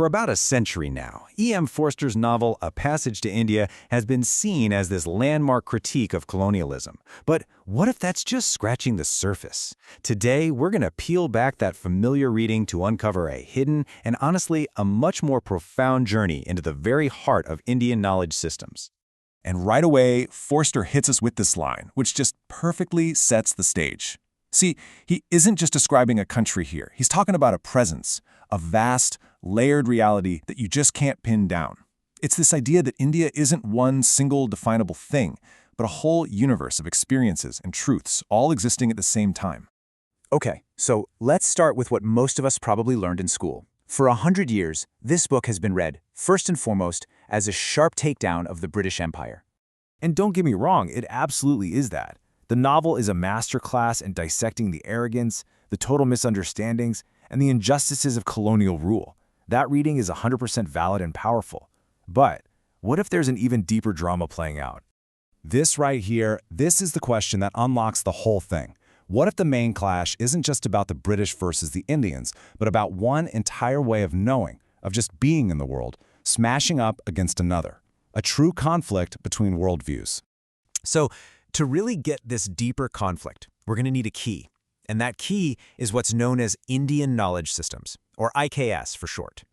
For about a century now, E.M. Forster's novel A Passage to India has been seen as this landmark critique of colonialism. But what if that's just scratching the surface? Today, we're going to peel back that familiar reading to uncover a hidden and honestly a much more profound journey into the very heart of Indian knowledge systems. And right away, Forster hits us with this line, which just perfectly sets the stage. See, he isn't just describing a country here. He's talking about a presence, a vast, layered reality that you just can't pin down. It's this idea that India isn't one single definable thing, but a whole universe of experiences and truths all existing at the same time. Okay, so let's start with what most of us probably learned in school. For 100 years, this book has been read, first and foremost, as a sharp takedown of the British Empire. And don't get me wrong, it absolutely is that. The novel is a masterclass in dissecting the arrogance, the total misunderstandings, and the injustices of colonial rule. That reading is 100% valid and powerful. But what if there's an even deeper drama playing out? This right here, this is the question that unlocks the whole thing. What if the main clash isn't just about the British versus the Indians, but about one entire way of knowing, of just being in the world, smashing up against another? A true conflict between worldviews. So, to really get this deeper conflict, we're going to need a key. And that key is what's known as Indian knowledge systems, or IKS for short.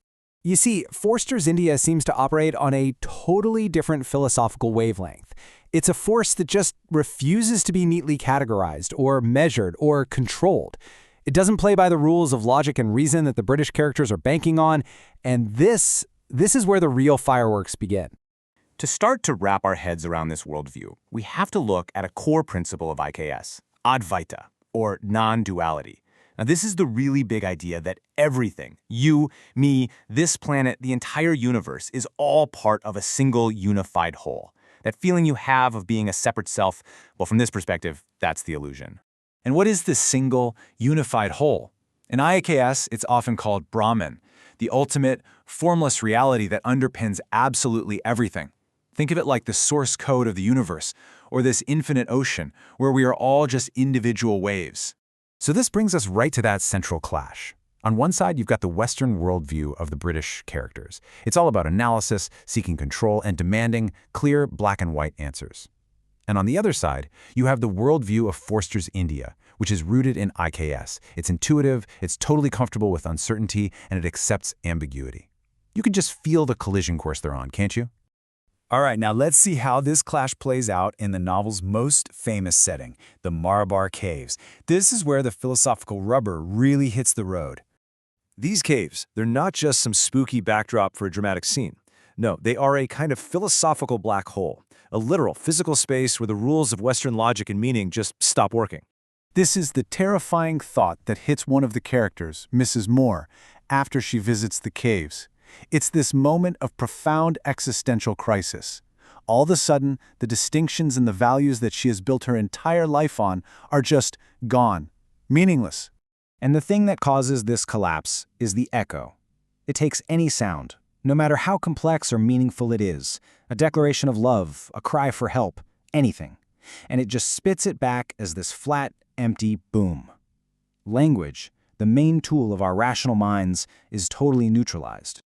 You see, Forster's India seems to operate on a totally different philosophical wavelength. It's a force that just refuses to be neatly categorized or measured or controlled. It doesn't play by the rules of logic and reason that the British characters are banking on, and this is where the real fireworks begin. To start to wrap our heads around this worldview, we have to look at a core principle of IKS, Advaita, or non-duality. Now, this is the really big idea that everything, you, me, this planet, the entire universe, is all part of a single unified whole. That feeling you have of being a separate self, well, from this perspective, that's the illusion. And what is this single, unified whole? In IKS, it's often called Brahman, the ultimate, formless reality that underpins absolutely everything. Think of it like the source code of the universe, or this infinite ocean, where we are all just individual waves. So this brings us right to that central clash. On one side, you've got the Western worldview of the British characters. It's all about analysis, seeking control, and demanding clear black and white answers. And on the other side, you have the worldview of Forster's India, which is rooted in IKS. It's intuitive, it's totally comfortable with uncertainty, and it accepts ambiguity. You can just feel the collision course they're on, can't you? All right, now let's see how this clash plays out in the novel's most famous setting, the Malabar Caves. This is where the philosophical rubber really hits the road. These caves, they're not just some spooky backdrop for a dramatic scene. No, they are a kind of philosophical black hole, a literal physical space where the rules of Western logic and meaning just stop working. This is the terrifying thought that hits one of the characters, Mrs. Moore, after she visits the caves. It's this moment of profound existential crisis. All of a sudden, the distinctions and the values that she has built her entire life on are just gone, meaningless. And the thing that causes this collapse is the echo. It takes any sound, no matter how complex or meaningful it is, a declaration of love, a cry for help, anything, and it just spits it back as this flat, empty boom. Language, the main tool of our rational minds, is totally neutralized.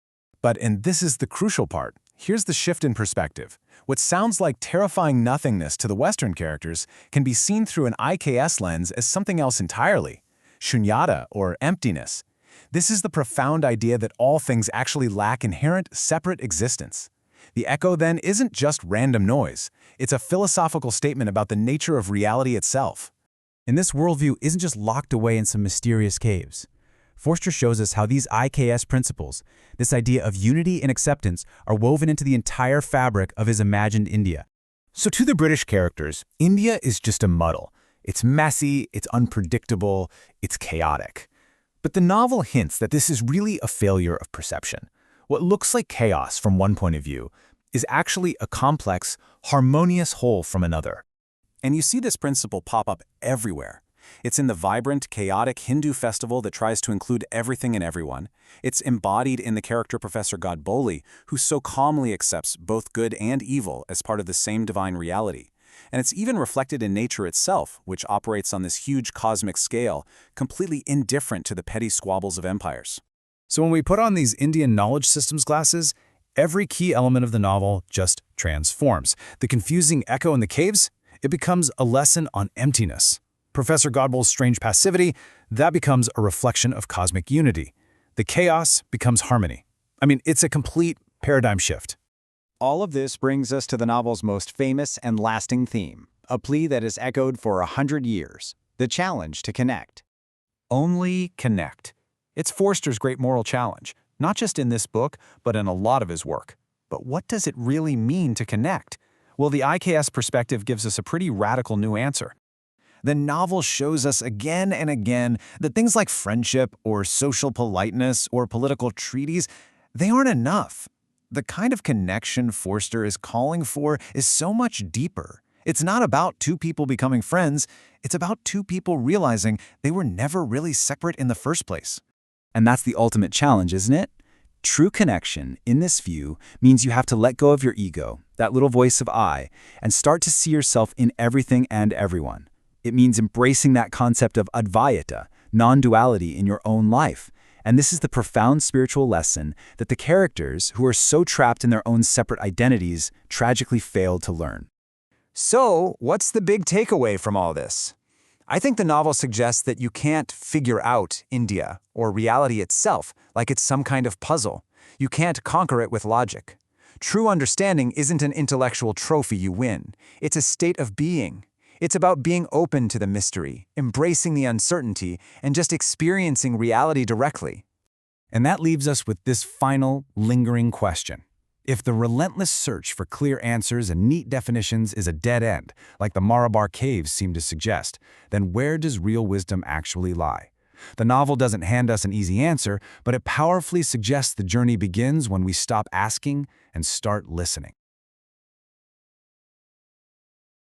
And this is the crucial part. Here's the shift in perspective. What sounds like terrifying nothingness to the Western characters can be seen through an IKS lens as something else entirely. Shunyata, or emptiness. This is the profound idea that all things actually lack inherent, separate existence. The echo, then, isn't just random noise. It's a philosophical statement about the nature of reality itself. And this worldview isn't just locked away in some mysterious caves. Forster shows us how these IKS principles, this idea of unity and acceptance, are woven into the entire fabric of his imagined India. So to the British characters, India is just a muddle. It's messy, it's unpredictable, it's chaotic. But the novel hints that this is really a failure of perception. What looks like chaos from one point of view is actually a complex, harmonious whole from another. And you see this principle pop up everywhere. It's in the vibrant, chaotic Hindu festival that tries to include everything and everyone. It's embodied in the character Professor Godboli, who so calmly accepts both good and evil as part of the same divine reality. And it's even reflected in nature itself, which operates on this huge cosmic scale, completely indifferent to the petty squabbles of empires. So when we put on these Indian knowledge systems glasses, every key element of the novel just transforms. The confusing echo in the caves, it becomes a lesson on emptiness. Professor Godbol's strange passivity, that becomes a reflection of cosmic unity. The chaos becomes harmony. I mean, it's a complete paradigm shift. All of this brings us to the novel's most famous and lasting theme, a plea that has echoed for 100 years, the challenge to connect. Only connect. It's Forster's great moral challenge, not just in this book, but in a lot of his work. But what does it really mean to connect? Well, the IKS perspective gives us a pretty radical new answer. The novel shows us again and again that things like friendship or social politeness or political treaties, they aren't enough. The kind of connection Forster is calling for is so much deeper. It's not about two people becoming friends, it's about two people realizing they were never really separate in the first place. And that's the ultimate challenge, isn't it? True connection, in this view, means you have to let go of your ego, that little voice of I, and start to see yourself in everything and everyone. It means embracing that concept of advaita, non-duality in your own life. And this is the profound spiritual lesson that the characters, who are so trapped in their own separate identities, tragically failed to learn. So, what's the big takeaway from all this? I think the novel suggests that you can't figure out India or reality itself like it's some kind of puzzle. You can't conquer it with logic. True understanding isn't an intellectual trophy you win. It's a state of being. It's about being open to the mystery, embracing the uncertainty, and just experiencing reality directly. And that leaves us with this final, lingering question. If the relentless search for clear answers and neat definitions is a dead end, like the Malabar caves seem to suggest, then where does real wisdom actually lie? The novel doesn't hand us an easy answer, but it powerfully suggests the journey begins when we stop asking and start listening.